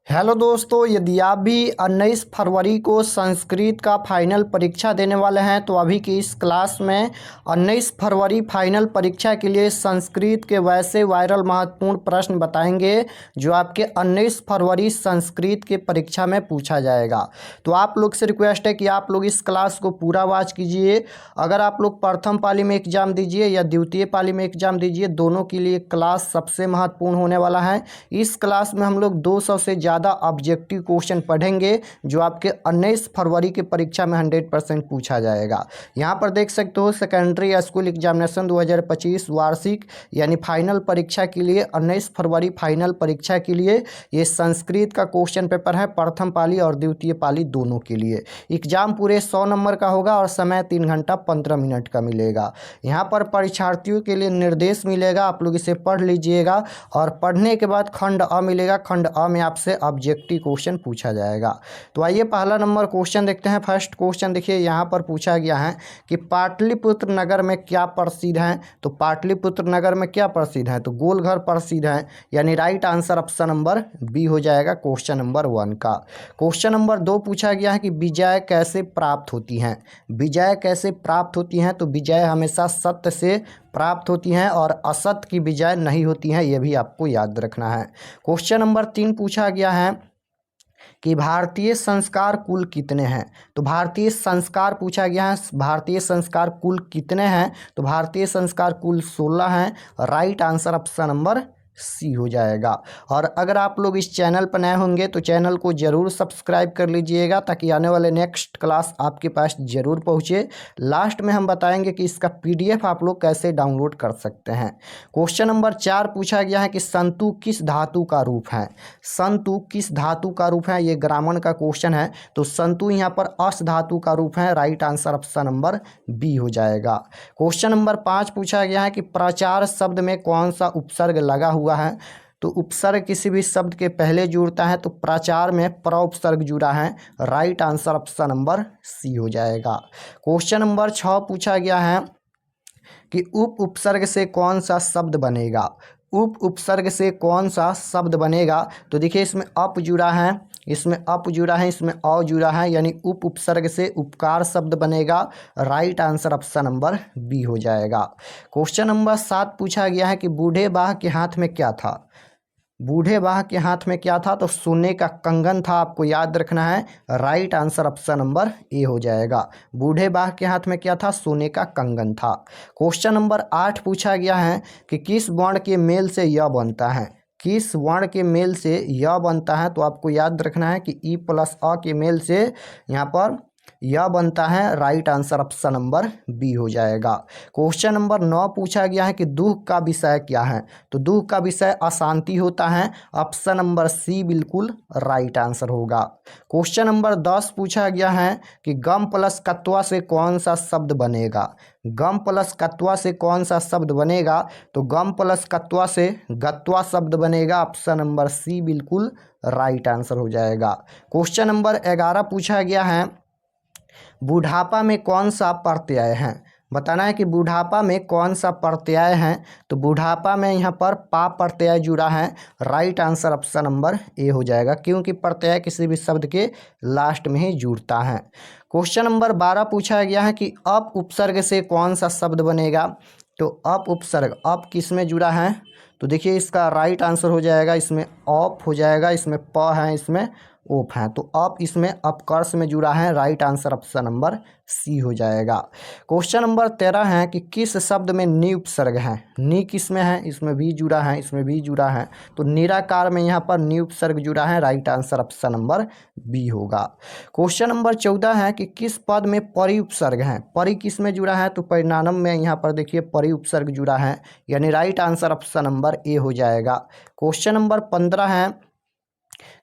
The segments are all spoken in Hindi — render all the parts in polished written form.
हेलो दोस्तों, यदि आप भी 19 फरवरी को संस्कृत का फाइनल परीक्षा देने वाले हैं तो अभी की इस क्लास में 19 फरवरी फाइनल परीक्षा के लिए संस्कृत के वैसे वायरल महत्वपूर्ण प्रश्न बताएंगे जो आपके 19 फरवरी संस्कृत के परीक्षा में पूछा जाएगा। तो आप लोग से रिक्वेस्ट है कि आप लोग इस क्लास को पूरा वॉच कीजिए। अगर आप लोग प्रथम पाली में एग्जाम दीजिए या द्वितीय पाली में एग्जाम दीजिए, दोनों के लिए क्लास सबसे महत्वपूर्ण होने वाला है। इस क्लास में हम लोग 200 से ज़्यादा ऑब्जेक्टिव क्वेश्चन पढ़ेंगे जो आपके 19 फरवरी के परीक्षा में 100% पूछा जाएगा। यहाँ पर देख सकते हो सेकेंडरी स्कूल एग्जामिनेशन 2025 वार्षिक यानी फाइनल परीक्षा के लिए 19 फरवरी फाइनल परीक्षा के लिए ये संस्कृत का क्वेश्चन पेपर है, प्रथम पाली और द्वितीय पाली दोनों के लिए। एग्जाम पूरे 100 नंबर का होगा और समय 3 घंटा 15 मिनट का मिलेगा। यहाँ पर परीक्षार्थियों के लिए निर्देश मिलेगा, आप लोग इसे पढ़ लीजिएगा और पढ़ने के बाद खंड अ मिलेगा। खंड अ में आपसे ऑब्जेक्टिव क्वेश्चन पूछा जाएगा। तो आइए पहला नंबर क्वेश्चन देखते हैं। फर्स्ट क्वेश्चन देखिए, यहाँ पर पूछा गया है कि पाटलिपुत्र नगर में क्या प्रसिद्ध है। तो पाटलिपुत्र नगर में क्या प्रसिद्ध है, तो गोलघर प्रसिद्ध है, यानी right answer option number B हो जाएगा क्वेश्चन नंबर 1 का। क्वेश्चन नंबर 2 पूछा गया है कि विजय कैसे प्राप्त होती हैं। विजय कैसे प्राप्त होती हैं, तो विजय हमेशा सत्य से प्राप्त होती हैं और असत्य की विजय नहीं होती हैं, यह भी आपको याद रखना है। क्वेश्चन नंबर 3 पूछा गया है कि भारतीय संस्कार कुल कितने हैं। तो भारतीय संस्कार पूछा गया है, भारतीय संस्कार कुल कितने हैं, तो भारतीय संस्कार कुल 16 हैं। Right answer option number C हो जाएगा। और अगर आप लोग इस चैनल पर नए होंगे तो चैनल को ज़रूर सब्सक्राइब कर लीजिएगा ताकि आने वाले नेक्स्ट क्लास आपके पास ज़रूर पहुँचे। लास्ट में हम बताएंगे कि इसका PDF आप लोग कैसे डाउनलोड कर सकते हैं। क्वेश्चन नंबर 4 पूछा गया है कि संतु किस धातु का रूप है। संतु किस धातु का रूप है, ये ग्रामर का क्वेश्चन है। तो संतु यहाँ पर अस धातु का रूप है। Right answer option number B हो जाएगा। क्वेश्चन नंबर 5 पूछा गया है कि प्रचार शब्द में कौन सा उपसर्ग लगा हुआ है। तो उपसर्ग किसी भी शब्द के पहले जुड़ता है, तो प्रचार में प्र उपसर्ग जुड़ा है। Right answer option number C हो जाएगा। क्वेश्चन नंबर 6 पूछा गया है कि उप उपसर्ग से कौन सा शब्द बनेगा। उप उपसर्ग से कौन सा शब्द बनेगा, तो देखिए इसमें अप जुड़ा है, इसमें अप जुड़ा है, इसमें अ जुड़ा है, यानी उप उपसर्ग से उपकार शब्द बनेगा। Right answer option number B हो जाएगा। क्वेश्चन नंबर 7 पूछा गया है कि बूढ़े बाह के हाथ में क्या था। बूढ़े बाह के हाथ में क्या था, तो सोने का कंगन था, आपको याद रखना है। राइट आंसर ऑप्शन नंबर ए हो जाएगा। बूढ़े बाह के हाथ में क्या था, सोने का कंगन था। क्वेश्चन नंबर 8 पूछा गया है कि किस वर्ण के मेल से यह बनता है। किस वर्ण के मेल से यह बनता है, तो आपको याद रखना है कि ई प्लस अ के मेल से यहाँ पर यह बनता है। Right answer option number B हो जाएगा। क्वेश्चन नंबर 9 पूछा गया है कि दुख का विषय क्या है। तो दुख का विषय अशांति होता है। ऑप्शन नंबर सी बिल्कुल राइट आंसर होगा। क्वेश्चन नंबर 10 पूछा गया है कि गम प्लस कत्वा से कौन सा शब्द बनेगा। गम प्लस कत्वा से कौन सा शब्द बनेगा, तो गम प्लस कत्वा से गत्वा शब्द बनेगा। ऑप्शन नंबर सी बिल्कुल राइट आंसर हो जाएगा। क्वेश्चन नंबर 11 पूछा गया है बुढ़ापा में कौन सा प्रत्यय है। बताना है कि बुढ़ापा में कौन सा प्रत्यय है। तो बुढ़ापा में यहाँ पर पा प्रत्यय जुड़ा है। राइट आंसर ऑप्शन नंबर ए हो जाएगा, क्योंकि प्रत्यय किसी भी शब्द के लास्ट में ही जुड़ता है। क्वेश्चन नंबर 12 पूछा गया है कि अप उपसर्ग से कौन सा शब्द बनेगा। तो अप उपसर्ग, अप किस में जुड़ा है, तो देखिए इसका राइट आंसर हो जाएगा, इसमें ऑफ हो जाएगा, इसमें प है, इसमें ओप है, तो अप इसमें अपकर्ष में जुड़ा है। Right answer option number C हो जाएगा। क्वेश्चन नंबर 13 है कि किस शब्द में नी उपसर्ग है। नी किस में है, इसमें भी जुड़ा है, इसमें भी जुड़ा है, तो निराकार में यहाँ पर नी उपसर्ग जुड़ा है। Right answer option number B होगा। क्वेश्चन नंबर 14 है कि किस पद में परि उपसर्ग है। परि किस में जुड़ा है, तो परिणाम में यहाँ पर देखिए परि उपसर्ग जुड़ा है, यानी राइट आंसर ऑप्शन नंबर ए हो जाएगा। क्वेश्चन नंबर 15 है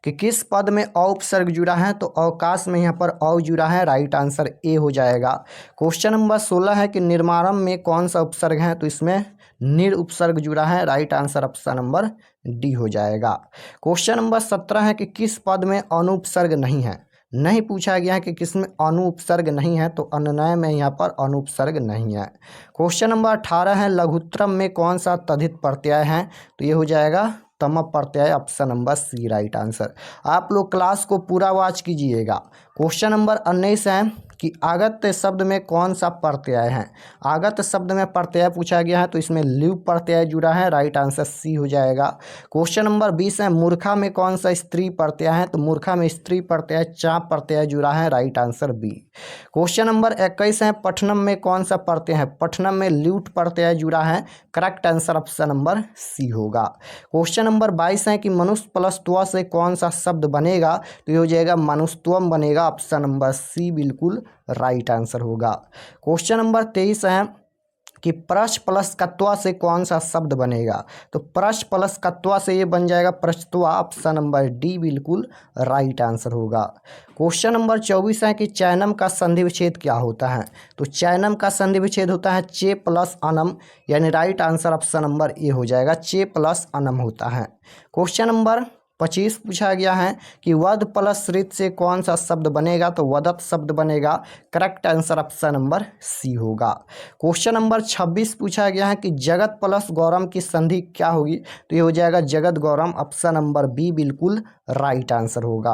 कि किस पद में अ उपसर्ग जुड़ा है, तो अवकाश में यहाँ पर अ जुड़ा है। राइट आंसर ए हो जाएगा। क्वेश्चन नंबर 16 है कि निर्मारंभ में कौन सा उपसर्ग है, तो इसमें निर उपसर्ग जुड़ा है। Right answer option number D हो जाएगा। क्वेश्चन नंबर 17 है कि किस पद में अनुपसर्ग नहीं है। नहीं पूछा गया है कि किसमें अनुपसर्ग नहीं है, तो अनुनय में यहाँ पर अनुपसर्ग नहीं है। क्वेश्चन नंबर 18 है लघुत्तम में कौन सा तद्धित प्रत्यय है, तो ये हो जाएगा तम प्रत्यय, option number C right answer. आप लोग क्लास को पूरा वॉच कीजिएगा। क्वेश्चन नंबर 19 है कि आगत शब्द में कौन सा प्रत्यय है। आगत शब्द में प्रत्यय पूछा गया है तो इसमें लिव प्रत्यय जुड़ा है, राइट आंसर सी हो जाएगा। क्वेश्चन नंबर 20 है मूर्खा में कौन सा स्त्री प्रत्यय है, तो मूर्खा में स्त्री प्रत्यय चा प्रत्यय जुड़ा है, right answer B. Question number 21 है पठनम में कौन सा प्रत्यय है, पठनम में ल्यूट प्रत्यय जुड़ा है, correct answer option number C होगा। क्वेश्चन नंबर 22 है कि मनुष्य प्लस त्व से कौन सा शब्द बनेगा, तो ये हो जाएगा मनुष्यत्वम बनेगा, ऑप्शन नंबर सी बिल्कुल राइट आंसर होगा। क्वेश्चन नंबर 23 है कि प्रश प्लस कत्वा से कौन सा शब्द बनेगा, तो प्रश प्लस कत्वा से ये बन जाएगा प्रश्तवा, ऑप्शन नंबर डी बिल्कुल राइट आंसर होगा। क्वेश्चन नंबर 24 है कि चैनम का संधि विच्छेद क्या होता है, तो चैनम का संधि विच्छेद होता है चे प्लस अनम, यानी राइट आंसर ऑप्शन नंबर ए हो जाएगा, चे प्लस अनम होता है। क्वेश्चन नंबर 25 पूछा गया है कि वध प्लस ऋत से कौन सा शब्द बनेगा, तो वदत शब्द बनेगा, correct answer option number C होगा। क्वेश्चन नंबर 26 पूछा गया है कि जगत प्लस गौरम की संधि क्या होगी, तो ये हो जाएगा जगत गौरम, ऑप्शन नंबर बी बिल्कुल राइट आंसर होगा।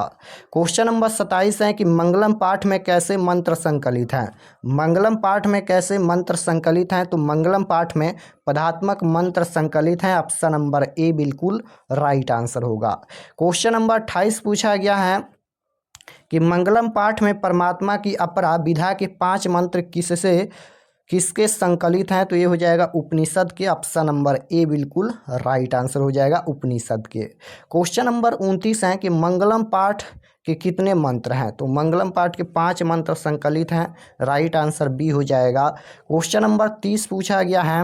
क्वेश्चन नंबर 27 है कि मंगलम पाठ में कैसे मंत्र संकलित हैं, मंगलम पाठ में कैसे मंत्र संकलित हैं, तो मंगलम पाठ में पदात्मक मंत्र संकलित हैं, ऑप्शन नंबर ए बिल्कुल राइट आंसर होगा। क्वेश्चन नंबर 28 पूछा गया है कि मंगलम पाठ में परमात्मा की अपरा विधा के 5 मंत्र किसके संकलित हैं, तो ये हो जाएगा उपनिषद के, ऑप्शन नंबर ए बिल्कुल राइट आंसर हो जाएगा उपनिषद के। क्वेश्चन नंबर 29 है कि मंगलम पाठ के कितने मंत्र हैं, तो मंगलम पाठ के 5 मंत्र संकलित हैं, राइट आंसर बी हो जाएगा। क्वेश्चन नंबर 30 पूछा गया है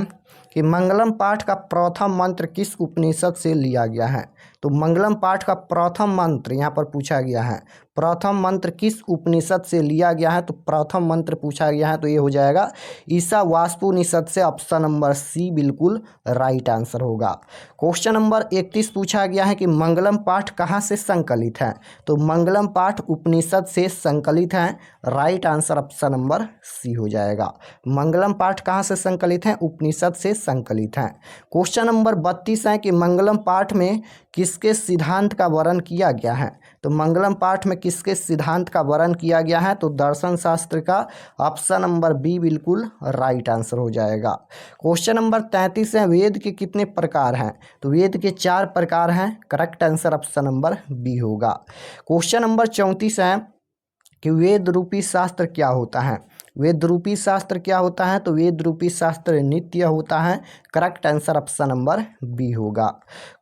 कि मंगलम पाठ का प्रथम मंत्र किस उपनिषद से लिया गया है, तो मंगलम पाठ का प्रथम मंत्र यहाँ पर पूछा गया है, प्रथम मंत्र किस उपनिषद से लिया गया है, तो प्रथम मंत्र पूछा गया है तो ये हो जाएगा ईशावास्योपनिषद से, ऑप्शन नंबर सी बिल्कुल राइट आंसर होगा। क्वेश्चन नंबर 31 पूछा गया है कि मंगलम पाठ कहाँ से संकलित है, तो मंगलम पाठ उपनिषद से संकलित है, right answer option number C हो जाएगा। मंगलम पाठ कहाँ से संकलित है, उपनिषद से संकलित हैं। क्वेश्चन नंबर 32 है कि मंगलम पाठ में किसके सिद्धांत का वर्णन किया गया है, तो मंगलम पाठ में किसके सिद्धांत का वर्णन किया गया है, तो दर्शन शास्त्र का, ऑप्शन नंबर बी बिल्कुल राइट आंसर हो जाएगा। क्वेश्चन नंबर 33 है वेद के कितने प्रकार हैं, तो वेद के 4 प्रकार हैं, correct answer option number B होगा। क्वेश्चन नंबर 34 है कि वेद रूपी शास्त्र क्या होता है, वेद रूपी शास्त्र क्या होता है, तो वेद रूपी शास्त्र नित्य होता है, correct answer option number B होगा।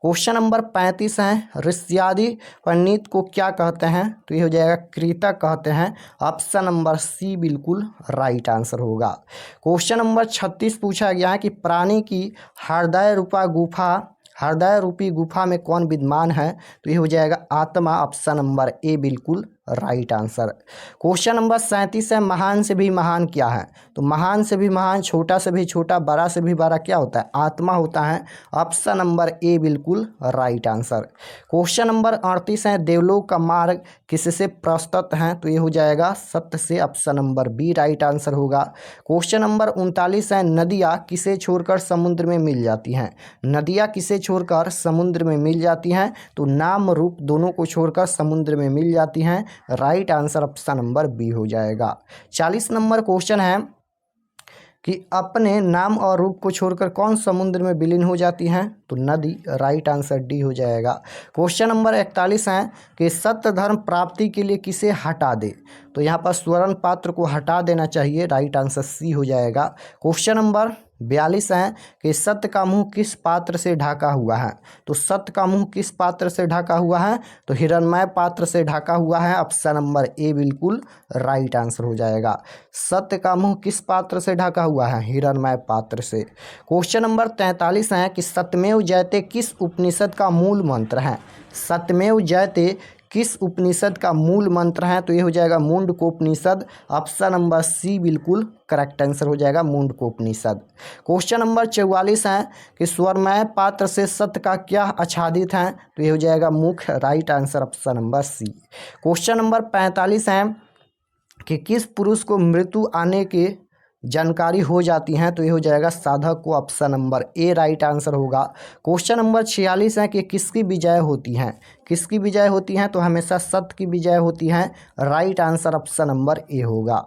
क्वेश्चन नंबर 35 है ऋष्यादि पंडित को क्या कहते हैं, तो ये हो जाएगा कृतक कहते हैं, ऑप्शन नंबर सी बिल्कुल राइट आंसर होगा। क्वेश्चन नंबर 36 पूछा गया है कि प्राणी की हृदय रूपी गुफा में कौन विद्यमान है, तो ये हो जाएगा आत्मा, ऑप्शन नंबर ए बिल्कुल राइट आंसर। क्वेश्चन नंबर 37 है महान से भी महान क्या है, तो महान से भी महान, छोटा से भी छोटा, बड़ा से भी बड़ा क्या होता है, आत्मा होता है, ऑप्शन नंबर ए बिल्कुल राइट आंसर। क्वेश्चन नंबर 38 है देवलोक का मार्ग किससे प्रस्तुत है, तो ये हो जाएगा सत्य से, option number B right answer होगा। क्वेश्चन नंबर 39 है नदियाँ किसे छोड़कर समुद्र में मिल जाती हैं, नदियाँ किसे छोड़कर समुद्र में मिल जाती हैं, तो नाम रूप दोनों को छोड़कर समुद्र में मिल जाती हैं, right answer option number B हो जाएगा। 40 नंबर क्वेश्चन है कि अपने नाम और रूप को छोड़कर कौन समुद्र में विलीन हो जाती हैं, तो नदी, राइट आंसर डी हो जाएगा। क्वेश्चन नंबर 41 है कि सत्य धर्म प्राप्ति के लिए किसे हटा दे, तो यहाँ पर स्वर्ण पात्र को हटा देना चाहिए, राइट आंसर सी हो जाएगा। क्वेश्चन नंबर 42 है कि सत्य का मुंह किस पात्र से ढका हुआ है, तो सत्य का मुंह किस पात्र से ढका हुआ है, तो हिरण्मय पात्र से ढका हुआ है, ऑप्शन नंबर ए बिल्कुल राइट आंसर हो जाएगा। सत्य का मुंह किस पात्र से ढका हुआ है, हिरण्मय पात्र से। क्वेश्चन नंबर 43 है कि सत्यमेव जयते किस उपनिषद का मूल मंत्र है, सत्यमेव जयते किस उपनिषद का मूल मंत्र है, तो ये हो जाएगा मुंडकोपनिषद, ऑप्शन नंबर सी बिल्कुल करेक्ट आंसर हो जाएगा मुंडकोपनिषद। क्वेश्चन नंबर 44 है कि स्वरमय पात्र से सत्य का क्या आच्छादित है, तो ये हो जाएगा मुख, right answer option number C. Question number 45 है कि किस पुरुष को मृत्यु आने के जानकारी हो जाती हैं तो ये हो जाएगा साधक को option number A right answer होगा। क्वेश्चन नंबर 46 है कि किसकी विजय होती हैं, किसकी विजय होती हैं तो हमेशा सत्य की विजय होती है, right answer option number A होगा।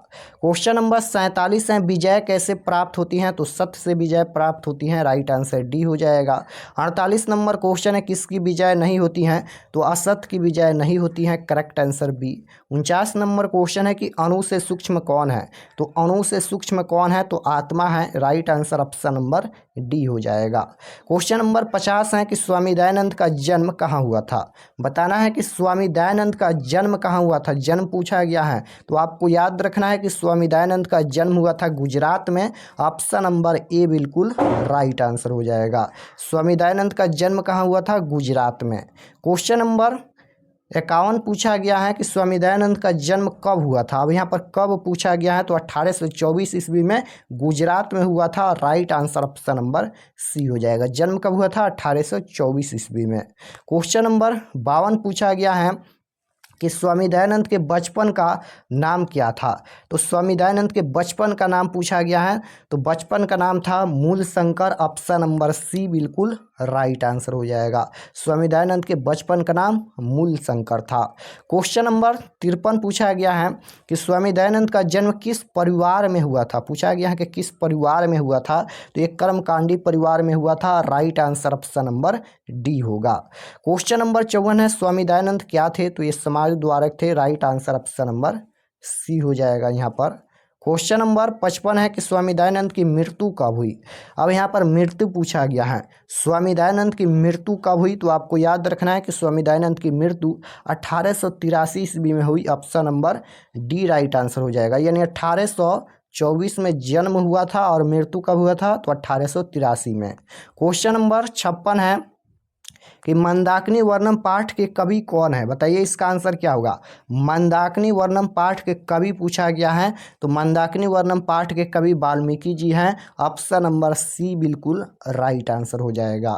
क्वेश्चन नंबर 47 है विजय कैसे प्राप्त होती हैं तो सत्य से विजय प्राप्त होती हैं, राइट आंसर डी हो जाएगा। 48 नंबर क्वेश्चन है किसकी विजय नहीं होती हैं तो असत्य की विजय नहीं होती है, correct answer B. 49 number question है कि अणु से सूक्ष्म कौन है तो अणु से सूक्ष्म कौन है तो आत्मा है, right answer option number D हो जाएगा। क्वेश्चन नंबर 50 है कि स्वामी दयानंद का जन्म कहाँ हुआ था, बताना है कि स्वामी दयानंद का जन्म कहाँ हुआ था, जन्म पूछा गया है तो आपको याद रखना है कि स्वामी दयानंद का जन्म हुआ था गुजरात में, ऑप्शन नंबर ए बिल्कुल राइट आंसर हो जाएगा। स्वामी दयानंद का जन्म कहाँ हुआ था, गुजरात में। क्वेश्चन नंबर 51 पूछा गया है कि स्वामी दयानंद का जन्म कब हुआ था, अब यहाँ पर कब पूछा गया है तो 1824 ईस्वी में गुजरात में हुआ था, right answer option number C हो जाएगा। जन्म कब हुआ था, 1824 ईस्वी में। क्वेश्चन नंबर 52 पूछा गया है कि स्वामी दयानंद के बचपन का नाम क्या था, तो स्वामी दयानंद के बचपन का नाम पूछा गया है तो बचपन का नाम था मूल शंकर, ऑप्शन नंबर सी बिल्कुल राइट आंसर हो जाएगा। स्वामी दयानंद के बचपन का नाम मूल शंकर था। क्वेश्चन नंबर 53 पूछा गया है कि स्वामी दयानंद का जन्म किस परिवार में हुआ था, पूछा गया है कि किस परिवार में हुआ था तो ये कर्मकांडी परिवार में हुआ था, right answer option number D होगा। क्वेश्चन नंबर 54 है स्वामी दयानंद क्या थे तो ये समाज द्वारक थे, right answer option number C हो जाएगा यहाँ पर। क्वेश्चन नंबर 55 है कि स्वामी दयानंद की मृत्यु कब हुई, अब यहाँ पर मृत्यु पूछा गया है, स्वामी दयानंद की मृत्यु कब हुई तो आपको याद रखना है कि स्वामी दयानंद की मृत्यु 1883 ईस्वी में हुई, option number D right answer हो जाएगा। यानी 1824 में जन्म हुआ था और मृत्यु कब हुआ था तो 1883 में। क्वेश्चन नंबर 56 है कि मंदाकिनी वर्णम पाठ के कवि कौन है, बताइए इसका आंसर क्या होगा। मंदाकिनी वर्णम पाठ के कवि पूछा गया है तो मंदाकिनी वर्णम पाठ के कवि वाल्मीकि जी हैं, ऑप्शन नंबर सी बिल्कुल राइट आंसर हो जाएगा।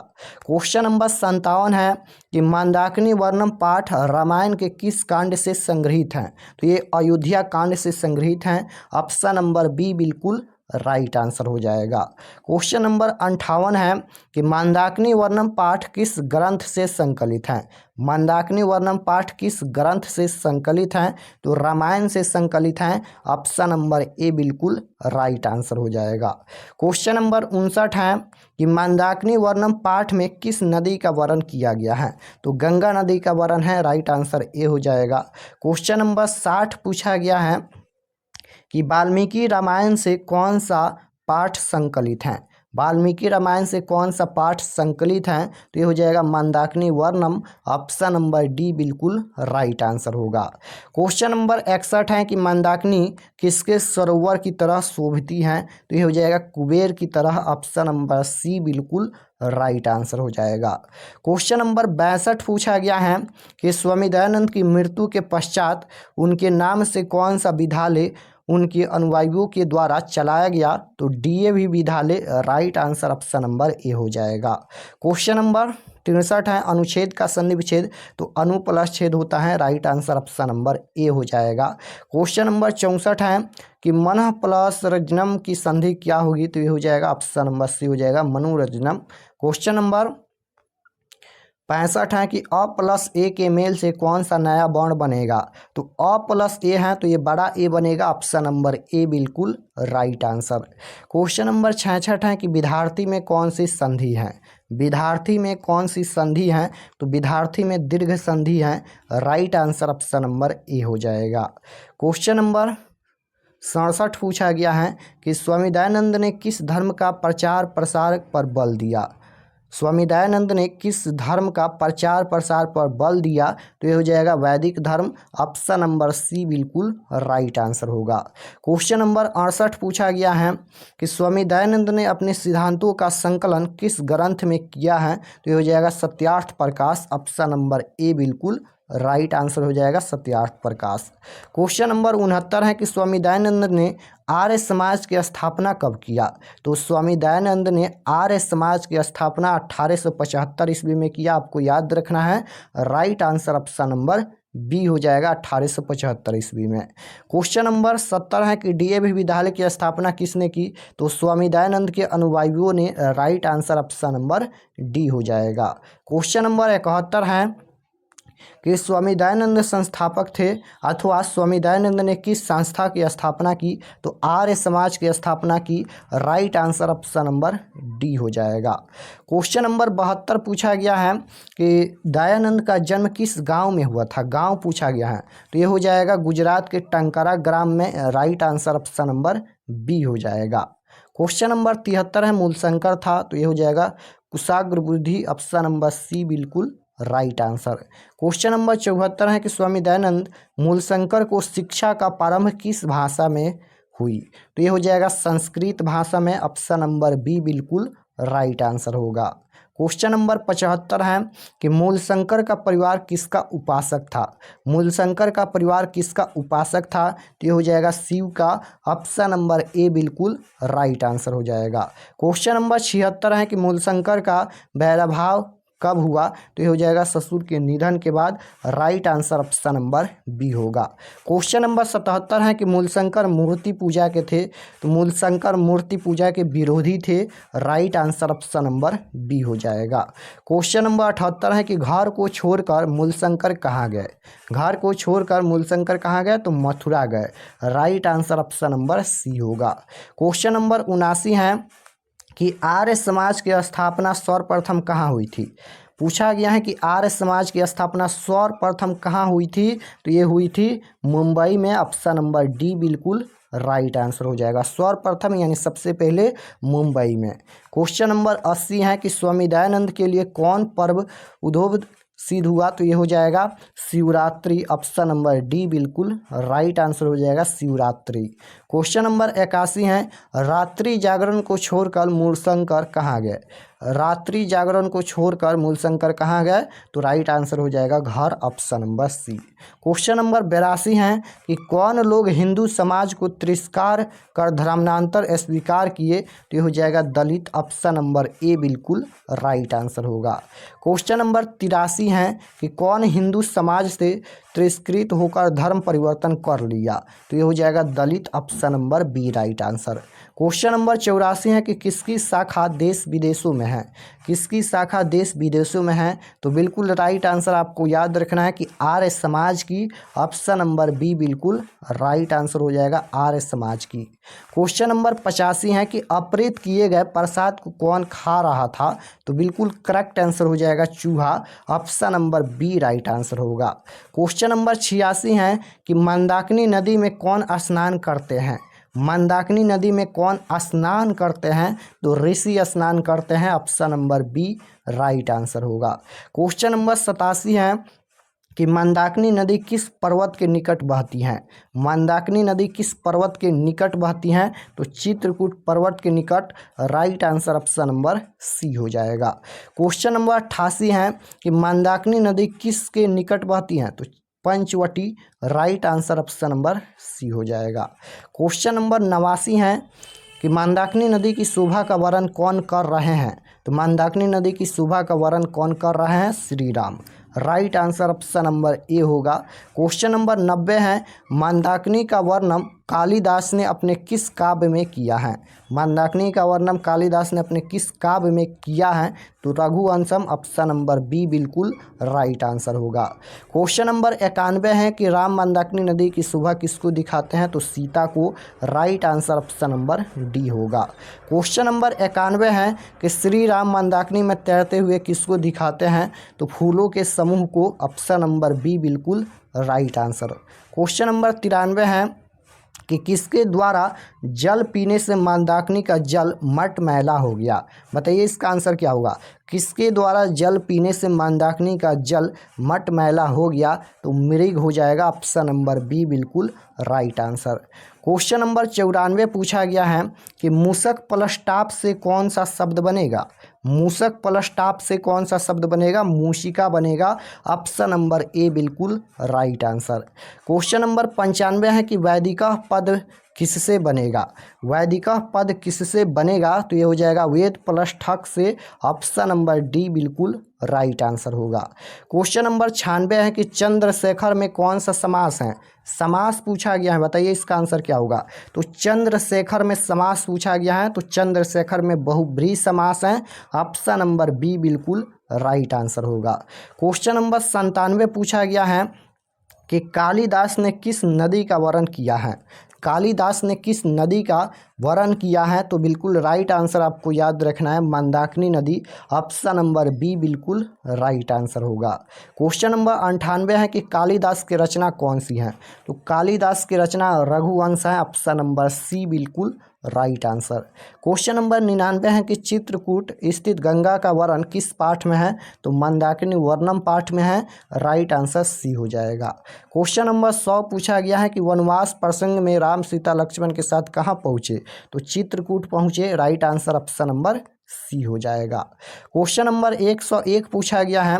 क्वेश्चन नंबर 57 है कि मंदाकिनी वर्णम पाठ रामायण के किस कांड से संग्रहित हैं तो ये अयोध्या कांड से संग्रहित हैं, ऑप्शन नंबर बी बिल्कुल राइट आंसर हो जाएगा। क्वेश्चन नंबर 58 है कि मंदाकिनी वर्णम पाठ किस ग्रंथ से संकलित हैं, मंदाकिनी वर्णम पाठ किस ग्रंथ से संकलित हैं तो रामायण से संकलित हैं, ऑप्शन नंबर ए बिल्कुल राइट आंसर हो जाएगा। क्वेश्चन नंबर 59 है कि मंदाकिनी वर्णम पाठ में किस नदी का वर्णन किया गया है तो गंगा नदी का वर्णन है, राइट आंसर ए हो जाएगा। क्वेश्चन नंबर 60 पूछा गया है कि वाल्मीकि रामायण से कौन सा पाठ संकलित हैं, वाल्मीकि रामायण से कौन सा पाठ संकलित हैं तो ये हो जाएगा मंदाकिनी वर्णम, ऑप्शन नंबर डी बिल्कुल राइट आंसर होगा। क्वेश्चन नंबर 61 है कि मंदाकिनी किसके सरोवर की तरह शोभती हैं तो ये हो जाएगा कुबेर की तरह, ऑप्शन नंबर सी बिल्कुल राइट आंसर हो जाएगा। क्वेश्चन नंबर 62 पूछा गया है कि स्वामी दयानंद की मृत्यु के पश्चात उनके नाम से कौन सा विद्यालय उनके अनुयायियों के द्वारा चलाया गया तो डीएवी विद्यालय, राइट आंसर ऑप्शन नंबर ए हो जाएगा। क्वेश्चन नंबर 63 है अनुच्छेद का सन्धि विच्छेद तो अनु प्लस छेद होता है, राइट आंसर ऑप्शन नंबर ए हो जाएगा। क्वेश्चन नंबर 64 है कि मनः प्लस रजनम की संधि क्या होगी तो ये हो जाएगा ऑप्शन नंबर सी हो जाएगा मनोरजनम। क्वेश्चन नंबर 65 है कि अ प्लस ए के मेल से कौन सा नया वर्ण बनेगा तो अ प्लस ए है तो ये बड़ा ए बनेगा, ऑप्शन नंबर ए बिल्कुल राइट आंसर। क्वेश्चन नंबर 66 है कि विद्यार्थी में कौन सी संधि है, विद्यार्थी में कौन सी संधि है तो विद्यार्थी में दीर्घ संधि है, राइट आंसर ऑप्शन नंबर ए हो जाएगा। क्वेश्चन नंबर 67 पूछा गया है कि स्वामी दयानंद ने किस धर्म का प्रचार प्रसार पर बल दिया, स्वामी दयानंद ने किस धर्म का प्रचार प्रसार पर बल दिया तो ये हो जाएगा वैदिक धर्म, ऑप्शन नंबर सी बिल्कुल राइट आंसर होगा। क्वेश्चन नंबर 68 पूछा गया है कि स्वामी दयानंद ने अपने सिद्धांतों का संकलन किस ग्रंथ में किया है तो ये हो जाएगा सत्यार्थ प्रकाश, ऑप्शन नंबर ए बिल्कुल राइट आंसर हो जाएगा सत्यार्थ प्रकाश। क्वेश्चन नंबर 69 है कि स्वामी दयानंद ने आर्य समाज की स्थापना कब किया तो स्वामी दयानंद ने आर्य समाज की स्थापना 1875 ईस्वी में किया, आपको याद रखना है, right answer option number B हो जाएगा 1875 ईस्वी में। क्वेश्चन नंबर 70 है कि डीएवी विद्यालय की स्थापना किसने की? तो स्वामी दयानंद के अनुयायियों ने। Right answer option number D हो जाएगा। क्वेश्चन नंबर 71 है कि स्वामी दयानंद संस्थापक थे अथवा स्वामी दयानंद ने किस संस्था की स्थापना की? तो आर्य समाज की स्थापना की। Right answer option number D हो जाएगा। क्वेश्चन नंबर 72 पूछा गया है कि दयानंद का जन्म किस गांव में हुआ था? गांव पूछा गया है, तो ये हो जाएगा गुजरात के टंकारा ग्राम में। Right answer option number B हो जाएगा। क्वेश्चन नंबर 73 है मूलशंकर था, तो ये हो जाएगा कुशाग्र बुद्धि। ऑप्शन नंबर सी बिल्कुल राइट आंसर। क्वेश्चन नंबर 74 है कि स्वामी दयानंद मूलशंकर को शिक्षा का प्रारंभ किस भाषा में हुई? तो ये हो जाएगा संस्कृत भाषा में। ऑप्शन नंबर बी बिल्कुल राइट आंसर होगा। क्वेश्चन नंबर 75 है कि मूलशंकर का परिवार किसका उपासक था? मूलशंकर का परिवार किसका उपासक था? तो ये हो जाएगा शिव का। ऑप्शन नंबर ए बिल्कुल राइट आंसर हो जाएगा। क्वेश्चन नंबर 76 है कि मूलशंकर का वैराभाव कब हुआ? तो ये हो जाएगा ससुर के निधन के बाद। Right answer option number B होगा। क्वेश्चन नंबर 77 है कि मूलशंकर मूर्ति पूजा के थे, तो मूलशंकर मूर्ति पूजा के विरोधी थे। Right answer option number B हो जाएगा। क्वेश्चन नंबर 78 है कि घर को छोड़कर मूलशंकर कहाँ गए? घर को छोड़कर मूलशंकर कहाँ गए? तो मथुरा गए। Right answer option number C होगा। क्वेश्चन नंबर 79 है कि आर्य समाज की स्थापना सर्वप्रथम कहाँ हुई थी? पूछा गया है कि आर्य समाज की स्थापना सर्वप्रथम कहाँ हुई थी? तो ये हुई थी मुंबई में। ऑप्शन नंबर डी बिल्कुल राइट आंसर हो जाएगा। सर्वप्रथम यानी सबसे पहले मुंबई में। क्वेश्चन नंबर 80 है कि स्वामी दयानंद के लिए कौन पर्व उद्भव सिद्ध हुआ? तो ये हो जाएगा शिवरात्रि। ऑप्शन नंबर डी बिल्कुल राइट आंसर हो जाएगा शिवरात्रि। क्वेश्चन नंबर 81 है रात्रि जागरण को छोड़कर मूलशंकर कहाँ गए? रात्रि जागरण को छोड़कर मूलशंकर कहाँ गए? तो राइट आंसर हो जाएगा घर। Option number C. Question number 82 है कि कौन लोग हिंदू समाज को तिरस्कार कर धर्मांतर स्वीकार किए? तो ये हो जाएगा दलित। ऑप्शन नंबर ए बिल्कुल राइट आंसर होगा। क्वेश्चन नंबर 83 है कि कौन हिंदू समाज से तिरस्कृत होकर धर्म परिवर्तन कर लिया? तो ये हो जाएगा दलित। Option number B right answer. Question number 84 है कि किसकी शाखा देश विदेशों में है? किसकी शाखा देश विदेशों में है? तो बिल्कुल राइट आंसर आपको याद रखना है कि आर्य समाज की। ऑप्शन नंबर बी बिल्कुल राइट आंसर हो जाएगा आर्य समाज की। क्वेश्चन नंबर 85 है कि अपहृत किए गए प्रसाद को कौन खा रहा था? तो बिल्कुल करेक्ट आंसर हो जाएगा चूहा। Option number B right answer होगा। क्वेश्चन नंबर 86 है कि मंदाकिनी नदी में कौन स्नान करते हैं? मंदाकिनी नदी में कौन स्नान करते हैं? तो ऋषि स्नान करते हैं। Option number B right answer होगा। क्वेश्चन नंबर 87 है कि मंदाकिनी नदी किस पर्वत के निकट बहती हैं? मंदाकिनी नदी किस पर्वत के निकट बहती हैं? तो चित्रकूट पर्वत के निकट। Right answer option number C हो जाएगा। क्वेश्चन नंबर 88 है कि मंदाकिनी नदी किसके निकट बहती हैं? तो Panchavati. Right answer option number C हो जाएगा। क्वेश्चन नंबर 89 है कि मंदाकिनी नदी की शोभा का वर्णन कौन कर रहे हैं? तो मंदाकिनी नदी की शोभा का वर्णन कौन कर रहे हैं? Shri Ram. Right answer option number A होगा। क्वेश्चन नंबर 90 है मंदाकिनी का वर्णन कालिदास ने अपने किस काव्य में किया है? मंदाकिनी का वर्णन कालिदास ने अपने किस काव्य में किया है? तो रघुवंशम। ऑप्शन नंबर बी बिल्कुल राइट आंसर होगा। क्वेश्चन नंबर 91 है कि राम मंदाकिनी नदी की शोभा किसको दिखाते हैं? तो सीता को। Right answer option number D होगा। क्वेश्चन नंबर 91 है कि श्री राम मंदाकिनी में तैरते हुए किसको दिखाते हैं? तो फूलों के समूह को। ऑप्शन नंबर बी बिल्कुल राइट आंसर। क्वेश्चन नंबर 93 है कि किसके द्वारा जल पीने से मंदाकिनी का जल मटमैला हो गया? बताइए इसका आंसर क्या होगा? किसके द्वारा जल पीने से मंदाकिनी का जल मटमैला हो गया? तो मृग हो जाएगा। ऑप्शन नंबर बी बिल्कुल राइट आंसर। क्वेश्चन नंबर 94 पूछा गया है कि मूषक प्लस टाप से कौन सा शब्द बनेगा? मूषक प्लस टाप से कौन सा शब्द बनेगा? मूषिका बनेगा। ऑप्शन नंबर ए बिल्कुल राइट आंसर। क्वेश्चन नंबर 95 है कि वैदिका पद किससे बनेगा? वैदिका पद किससे बनेगा? तो ये हो जाएगा वेद प्लस ठक से। ऑप्शन नंबर डी बिल्कुल राइट आंसर होगा। क्वेश्चन नंबर 96 है कि चंद्रशेखर में कौन सा समास है। समास पूछा गया है, बताइए इसका आंसर क्या होगा। तो चंद्रशेखर में समास पूछा गया है, तो चंद्रशेखर में बहुब्रीहि समास है। ऑप्शन नंबर बी बिल्कुल राइट आंसर होगा। क्वेश्चन नंबर 97 पूछा गया है कि कालिदास ने किस नदी का वर्णन किया है। कालिदास ने किस नदी का वर्णन किया है, तो बिल्कुल राइट आंसर आपको याद रखना है मंदाकिनी नदी। ऑप्शन नंबर बी बिल्कुल राइट आंसर होगा। क्वेश्चन नंबर 98 है कि कालिदास की रचना कौन सी है। तो कालिदास की रचना रघुवंश है। ऑप्शन नंबर सी बिल्कुल राइट आंसर। क्वेश्चन नंबर 99 है कि चित्रकूट स्थित गंगा का वर्णन किस पाठ में है। तो मंदाकिनी वर्णम पाठ में है। राइट आंसर सी हो जाएगा। क्वेश्चन नंबर 100 पूछा गया है कि वनवास प्रसंग में राम सीता लक्ष्मण के साथ कहाँ पहुँचे। तो चित्रकूट पहुँचे। Right answer option number C हो जाएगा। क्वेश्चन नंबर 101 पूछा गया है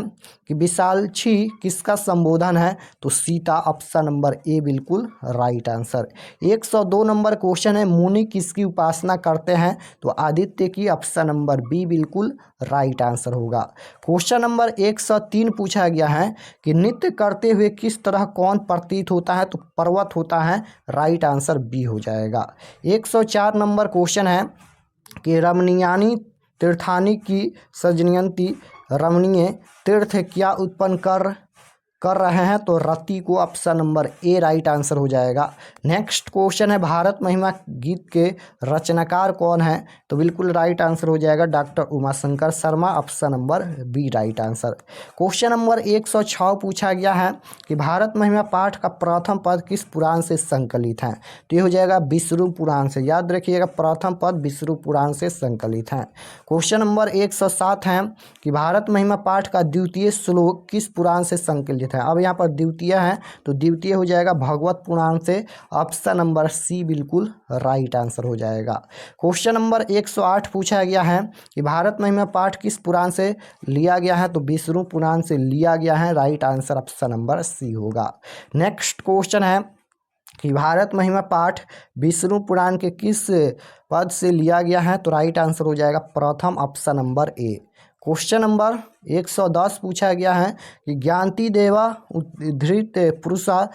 कि विशालक्षी किसका संबोधन है। तो सीता। ऑप्शन नंबर ए बिल्कुल राइट आंसर। 102 नंबर क्वेश्चन है मुनि किसकी उपासना करते हैं। तो आदित्य की। ऑप्शन नंबर बी बिल्कुल राइट आंसर होगा। क्वेश्चन नंबर 103 पूछा गया है कि नृत्य करते हुए किस तरह कौन प्रतीत होता है। तो पर्वत होता है। राइट आंसर बी हो जाएगा। 104 नंबर क्वेश्चन है कि रमणीयानी तीर्थानी की सजनयंती रमणीय तीर्थ क्या उत्पन्न कर रहे हैं। तो रति को। Option number A right answer हो जाएगा। नेक्स्ट क्वेश्चन है भारत महिमा गीत के रचनाकार कौन है। तो बिल्कुल राइट आंसर हो जाएगा doctor Umashankar Sharma. Option number B right answer. Question number 106 पूछा गया है कि भारत महिमा पाठ का प्रथम पद किस पुराण से संकलित है। तो ये हो जाएगा विष्णु पुराण से। याद रखिएगा प्रथम पद विष्णु पुराण से संकलित है। क्वेश्चन नंबर 107 है कि भारत महिमा पाठ का द्वितीय श्लोक किस पुराण से संकलित है। अब यहाँ पर द्वितीय है तो द्वितीय हो जाएगा भगवत पुराण से। ऑप्शन नंबर सी बिल्कुल राइट आंसर हो जाएगा। क्वेश्चन नंबर 108 पूछा गया है कि भारत महिमा पाठ किस पुराण से लिया गया है। तो विष्णु पुराण से लिया गया है। Right answer option number C होगा। नेक्स्ट क्वेश्चन है कि भारत महिमा पाठ विष्णु पुराण के किस पद से लिया गया है। तो राइट आंसर हो जाएगा प्रथम। ऑप्शन नंबर ए। क्वेश्चन नंबर 110 पूछा गया है कि ज्ञानती देवा उद्धृत पुरुषा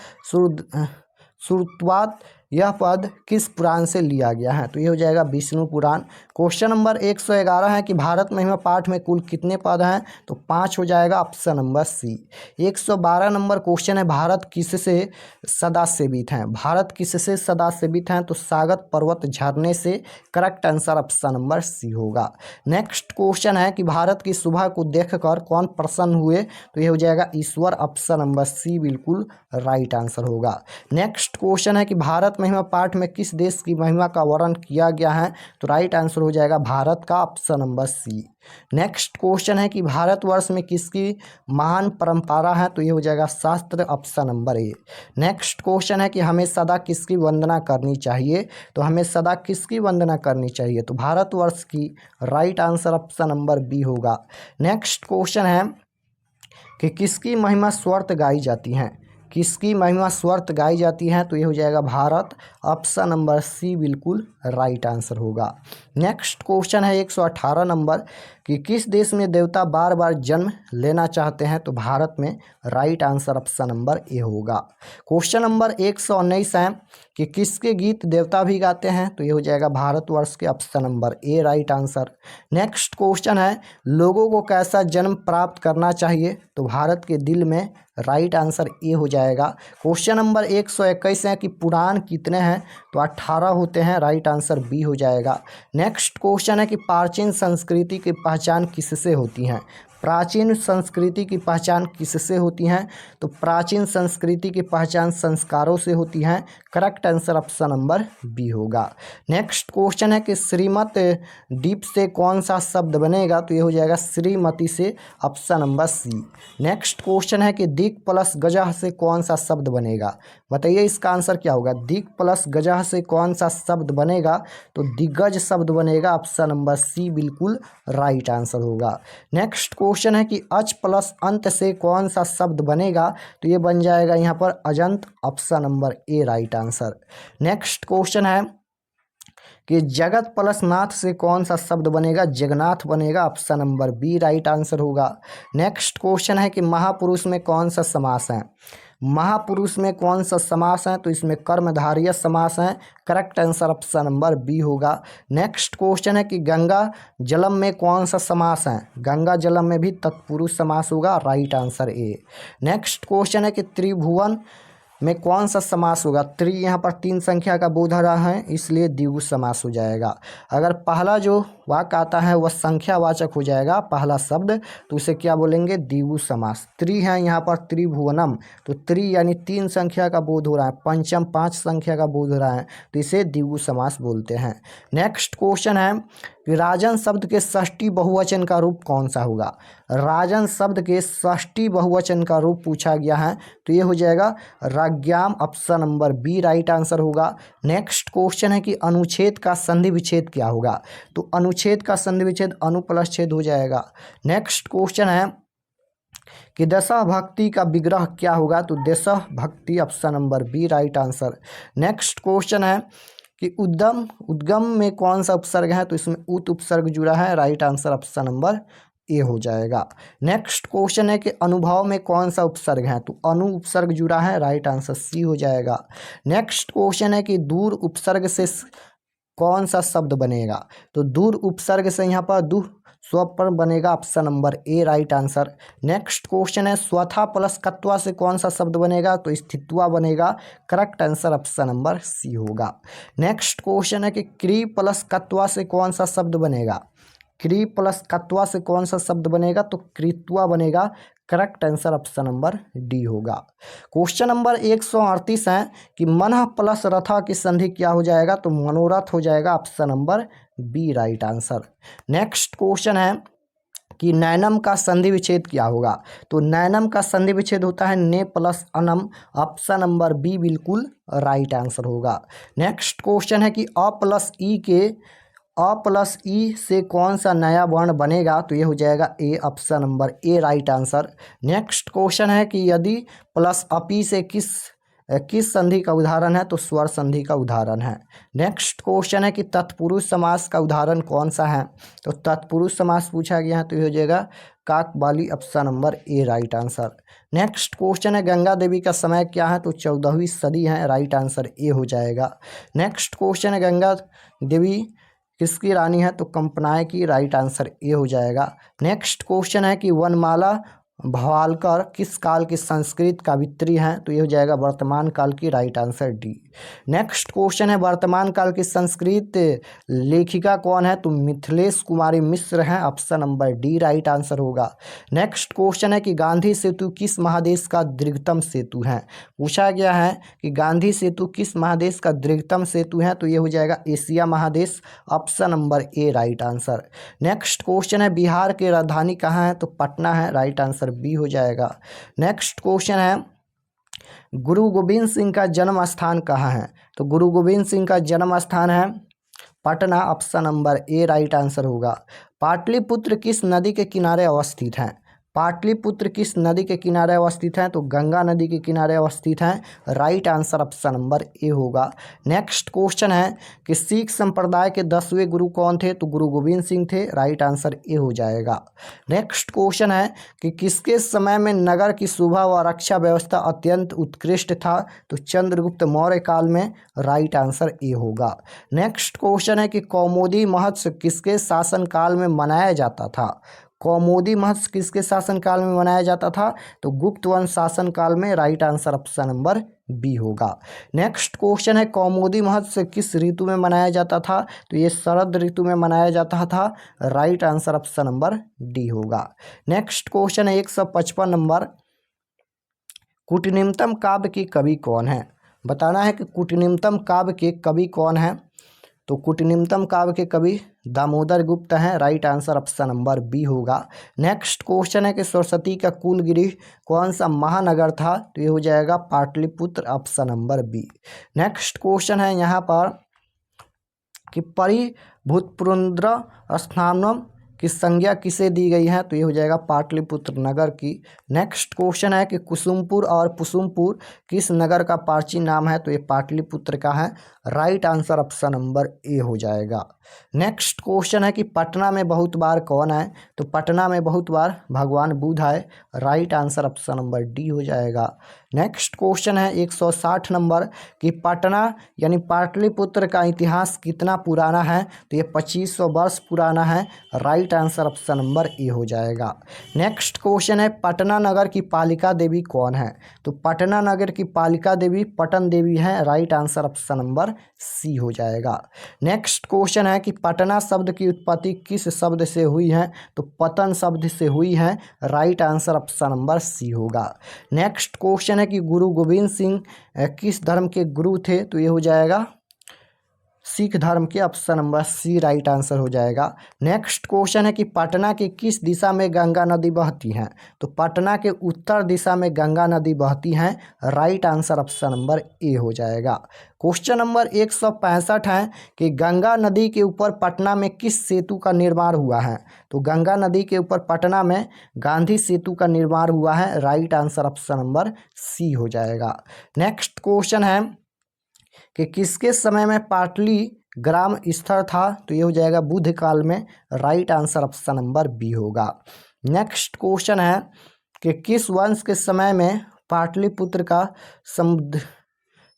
श्रुतवात यह पद किस पुराण से लिया गया है। तो ये हो जाएगा विष्णु पुराण। क्वेश्चन नंबर 111 है कि भारत महिमा पाठ में कुल कितने पद हैं। तो 5 हो जाएगा। Option number C. 112 number question है भारत किससे सदा सेवित हैं। भारत किससे सदा सेवित हैं। तो सागत पर्वत झरने से। Correct answer option number C होगा। नेक्स्ट क्वेश्चन है कि भारत की सुबह को देखकर कौन प्रसन्न हुए। तो ये हो जाएगा ईश्वर। ऑप्शन नंबर सी बिल्कुल राइट आंसर होगा। नेक्स्ट क्वेश्चन है कि भारत महिमा पाठ में किस देश की महिमा का वर्णन किया गया है। तो राइट आंसर हो जाएगा भारत का। Option number C. Next question है कि भारतवर्ष में किसकी महान परंपरा है। तो ये हो जाएगा शास्त्र। ऑप्शन नंबर ए। नेक्स्ट क्वेश्चन है कि हमें सदा किसकी वंदना करनी चाहिए। तो हमें सदा किसकी वंदना करनी चाहिए। तो भारतवर्ष की। Right answer option number B होगा। नेक्स्ट क्वेश्चन है कि किसकी महिमा स्वर्त गाई जाती हैं। किसकी महिमा स्वर्त गाई जाती है। तो ये हो जाएगा भारत। ऑप्शन नंबर सी बिल्कुल राइट आंसर होगा। नेक्स्ट क्वेश्चन है 118 नंबर कि किस देश में देवता बार बार जन्म लेना चाहते हैं। तो भारत में। Right answer option number A होगा। क्वेश्चन नंबर 119 है कि किसके गीत देवता भी गाते हैं। तो ये हो जाएगा भारतवर्ष के। Option number A right answer. Next question है लोगों को कैसा जन्म प्राप्त करना चाहिए। तो भारत के दिल में। राइट आंसर ए हो जाएगा। क्वेश्चन नंबर 121 है कि पुराण कितने हैं। तो 18 होते हैं। राइट आंसर बी हो जाएगा। नेक्स्ट क्वेश्चन है कि प्राचीन संस्कृति की पहचान किससे होती है। प्राचीन संस्कृति की पहचान किससे होती हैं। तो प्राचीन संस्कृति की पहचान संस्कारों से होती है। Correct answer option number B होगा। नेक्स्ट क्वेश्चन है कि श्रीमत दीप से कौन सा शब्द बनेगा। तो ये हो जाएगा श्रीमती से। Option number C. Next question है कि दिक प्लस गजह से कौन सा शब्द बनेगा। बताइए इसका आंसर क्या होगा। दिक प्लस गजह से कौन सा शब्द बनेगा। तो दिग्गज शब्द बनेगा। ऑप्शन नंबर सी बिल्कुल राइट आंसर होगा। नेक्स्ट क्वेश्चन है कि अच प्लस अंत से कौन सा शब्द बनेगा। तो ये बन जाएगा यहाँ पर अजंत। Option number A right answer. Next question है कि जगत प्लस नाथ से कौन सा शब्द बनेगा, जगन्नाथ बनेगा, option number B right answer होगा। नेक्स्ट क्वेश्चन है कि महापुरुष में कौन सा समास है, महापुरुष में कौन सा समास है, तो इसमें कर्मधारय समास है, correct answer option number B होगा। नेक्स्ट क्वेश्चन है कि गंगा जलम में कौन सा समास है, गंगा जलम में भी तत्पुरुष समास होगा, right answer A. Next question है कि त्रिभुवन में कौन सा समास होगा, त्रि यहाँ पर 3 संख्या का बोध रहा है इसलिए द्विगु समास हो जाएगा। अगर पहला जो वाक्य आता है वह संख्यावाचक हो जाएगा पहला शब्द, तो उसे क्या बोलेंगे, द्विगु समास। त्रि है यहाँ पर त्रिभुवनम, तो त्रि यानी 3 संख्या का बोध हो रहा है, पंचम 5 संख्या का बोध हो रहा है, तो इसे द्विगु समास बोलते हैं। नेक्स्ट क्वेश्चन है कि राजन शब्द के षष्ठी बहुवचन का रूप कौन सा होगा, राजन शब्द के षष्ठी बहुवचन का रूप पूछा गया है, तो ये हो जाएगा राज्ञाम, option number B right answer होगा। नेक्स्ट क्वेश्चन है कि अनुच्छेद का संधि विच्छेद क्या होगा, तो अनुच्छेद का संधि विच्छेद अनु प्लस छेद हो जाएगा। नेक्स्ट क्वेश्चन है कि दशा भक्ति का विग्रह क्या होगा, तो दशा भक्ति, option number B right answer. Next question है कि उद्गम, उद्गम में कौन सा उपसर्ग है, तो इसमें उत उपसर्ग जुड़ा है, राइट आंसर ऑप्शन नंबर ए हो जाएगा। नेक्स्ट क्वेश्चन है कि अनुभव में कौन सा उपसर्ग है, तो अनु उपसर्ग जुड़ा है, राइट आंसर सी हो जाएगा। नेक्स्ट क्वेश्चन है कि दूर उपसर्ग से कौन सा शब्द बनेगा, तो दूर उपसर्ग से यहाँ पर दु स्व पर बनेगा, option number A right answer. Next question है स्वथा प्लस कत्वा से कौन सा शब्द बनेगा, तो स्थित्वा बनेगा, correct answer option number C होगा। नेक्स्ट क्वेश्चन है कि क्री प्लस कत्वा से कौन सा शब्द बनेगा, क्री प्लस कत्वा से कौन सा शब्द बनेगा, तो कृत्वा बनेगा, correct answer option number D होगा। क्वेश्चन नंबर 138 है कि मनः प्लस रथा की संधि क्या हो जाएगा, तो मनोरथ हो जाएगा, option number B right answer. Next question है कि नैनम का संधि विच्छेद क्या होगा, तो नैनम का संधि विच्छेद होता है ने प्लस अनम, ऑप्शन नंबर बी बिल्कुल राइट आंसर होगा। नेक्स्ट क्वेश्चन है कि अ प्लस ई के, अ प्लस ई से कौन सा नया वर्ण बनेगा, तो ये हो जाएगा ए, option number A right answer. Next question है कि यदि प्लस अपी से किस संधि का उदाहरण है, तो स्वर संधि का उदाहरण है। नेक्स्ट क्वेश्चन है कि तत्पुरुष समास का उदाहरण कौन सा है, तो तत्पुरुष समास पूछा गया है, तो ये हो जाएगा काकबाली, option number A right answer. Next question है गंगा देवी का समय क्या है, तो 14वीं सदी है, राइट आंसर ए हो जाएगा। नेक्स्ट क्वेश्चन है गंगा देवी किसकी रानी है, तो कंपनाय की, राइट आंसर ए हो जाएगा। नेक्स्ट क्वेश्चन है कि वनमाला भवालकर किस काल की संस्कृत कवित्री हैं, तो ये हो जाएगा वर्तमान काल की, right answer D. Next question है वर्तमान काल की संस्कृत लेखिका कौन है, तो मिथिलेश कुमारी मिश्र हैं, option number D right answer होगा। नेक्स्ट क्वेश्चन है कि गांधी सेतु किस महादेश का दीर्घतम सेतु है, पूछा गया है कि गांधी सेतु किस महादेश का दीर्घतम सेतु है, तो ये हो जाएगा एशिया महादेश, option number A right answer. Next question है बिहार की राजधानी कहाँ है, तो पटना है, राइट आंसर बी हो जाएगा। नेक्स्ट क्वेश्चन है गुरु गोविंद सिंह का जन्म स्थान कहाँ है, तो गुरु गोविंद सिंह का जन्म स्थान है Patna, option number A right answer होगा। पाटलिपुत्र किस नदी के किनारे अवस्थित है, पाटलिपुत्र किस नदी के किनारे अवस्थित है, तो गंगा नदी के किनारे अवस्थित है, right answer option number A होगा। नेक्स्ट क्वेश्चन है कि सिख संप्रदाय के 10वें गुरु कौन थे, तो गुरु गोविंद सिंह थे, राइट आंसर ए हो जाएगा। नेक्स्ट क्वेश्चन है कि किसके समय में नगर की शोभा व रक्षा व्यवस्था अत्यंत उत्कृष्ट था, तो चंद्रगुप्त मौर्य काल में, राइट आंसर ए होगा। नेक्स्ट क्वेश्चन है कि कौमुदी महोत्सव किसके शासनकाल में मनाया जाता था, कौमुदी महोत्सव किसके शासनकाल में मनाया जाता था, तो गुप्त वंश शासनकाल में, right answer option number B होगा। नेक्स्ट क्वेश्चन है कौमुदी महोत्सव किस ऋतु में मनाया जाता था, तो ये शरद ऋतु में मनाया जाता था, right answer option number D होगा। नेक्स्ट क्वेश्चन है 155 नंबर, कुटिनिम्नतम काव्य के कवि कौन है, बताना है कि कुटिनिम्नतम काव्य के कवि कौन है, तो कुटिनिम्नतम काव्य के कवि दामोदर गुप्त हैं, right answer option number B होगा। नेक्स्ट क्वेश्चन है कि सरस्वती का कुलगिरी कौन सा महानगर था, तो ये हो जाएगा Pataliputra, option number B. Next question है यहाँ पर कि परिभूतपुरंद्र स्थानम की संज्ञा किसे दी गई है? तो ये हो जाएगा पाटलिपुत्र नगर की। नेक्स्ट क्वेश्चन है कि कुसुमपुर और पुसुमपुर किस नगर का प्राचीन नाम है? तो ये पाटलिपुत्र का है। राइट आंसर ऑप्शन नंबर ए हो जाएगा। नेक्स्ट क्वेश्चन है कि पटना में बहुत बार कौन है? तो पटना में बहुत बार भगवान बुद्ध आए। Right answer option number D हो जाएगा। नेक्स्ट क्वेश्चन है 160 नंबर कि पटना यानी पाटलिपुत्र का इतिहास कितना पुराना है? तो ये 2500 वर्ष पुराना है। राइट आंसर ऑप्शन नंबर ए हो जाएगा। नेक्स्ट क्वेश्चन है पटना नगर की पालिका देवी कौन है? तो पटना नगर की पालिका देवी पटन देवी है। Right answer option number C हो जाएगा। नेक्स्ट क्वेश्चन है कि पटना शब्द की उत्पत्ति किस शब्द से हुई है? तो पतन शब्द से हुई है। Right answer option number C होगा। नेक्स्ट क्वेश्चन है कि गुरु गोविंद सिंह किस धर्म के गुरु थे? तो ये हो जाएगा सिख धर्म के। Option number C right answer हो जाएगा। नेक्स्ट क्वेश्चन है कि पटना के किस दिशा में गंगा नदी बहती है? तो पटना के उत्तर दिशा में गंगा नदी बहती है। राइट आंसर ऑप्शन नंबर ए हो जाएगा। क्वेश्चन नंबर 165 है कि गंगा नदी के ऊपर पटना में किस सेतु का निर्माण हुआ है? तो गंगा नदी के ऊपर पटना में गांधी सेतु का निर्माण हुआ है। Right answer option number C हो जाएगा। नेक्स्ट क्वेश्चन है कि किसके समय में पाटली ग्राम स्थिर था? तो ये हो जाएगा बुद्ध काल में। Right answer option number B होगा। नेक्स्ट क्वेश्चन है कि किस वंश के समय में पाटलिपुत्र का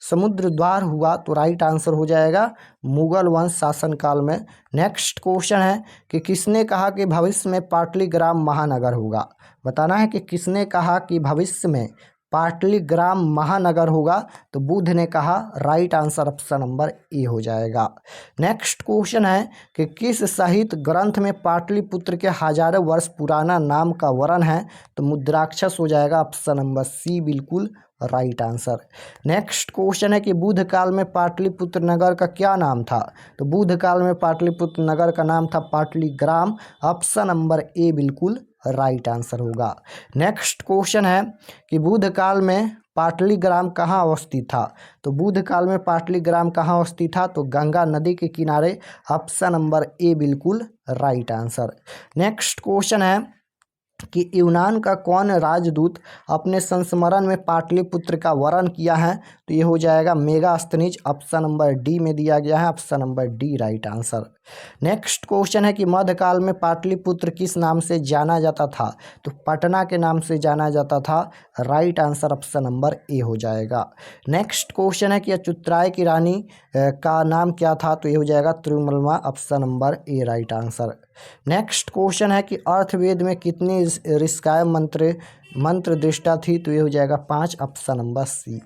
समुद्र द्वार हुआ? तो राइट आंसर हो जाएगा मुगल वंश शासनकाल में। नेक्स्ट क्वेश्चन है कि किसने कहा कि भविष्य में पाटलीग्राम महानगर होगा? बताना है कि किसने कहा कि भविष्य में पाटलीग्राम महानगर होगा? तो बुद्ध ने कहा। राइट आंसर ऑप्शन नंबर ए हो जाएगा। नेक्स्ट क्वेश्चन है कि किस साहित्य ग्रंथ में पाटलिपुत्र के हजारों वर्ष पुराना नाम का वर्णन है? तो मुद्राक्षस हो जाएगा। ऑप्शन नंबर सी बिल्कुल राइट आंसर। नेक्स्ट क्वेश्चन है कि बुद्ध काल में पाटलिपुत्र नगर का क्या नाम था? तो बुद्ध काल में पाटलिपुत्र नगर का नाम था पाटलीग्राम। ऑप्शन नंबर ए बिल्कुल राइट आंसर होगा। नेक्स्ट क्वेश्चन है कि बुद्ध काल में पाटलीग्राम कहाँ अवस्थित था? तो बुद्ध काल में पाटलीग्राम कहाँ अवस्थित था? तो गंगा नदी के किनारे। ऑप्शन नंबर ए बिल्कुल राइट आंसर। नेक्स्ट क्वेश्चन है कि यूनान का कौन राजदूत अपने संस्मरण में पाटलिपुत्र का वर्णन किया है? तो ये हो जाएगा मेगास्थनीज। ऑप्शन नंबर डी में दिया गया है। Option number D right answer. Next question है कि मध्यकाल में पाटलिपुत्र किस नाम से जाना जाता था? तो पटना के नाम से जाना जाता था। राइट आंसर ऑप्शन नंबर ए हो जाएगा। नेक्स्ट क्वेश्चन है कि अचुत्राय की रानी का नाम क्या था? तो ये हो जाएगा तिरुमलमा। Option number A right answer. Next question है कि अर्थवेद में कितनी ऋषिकाएं मंत्र दृष्टा थी? तो ये हो जाएगा 5। Option number C.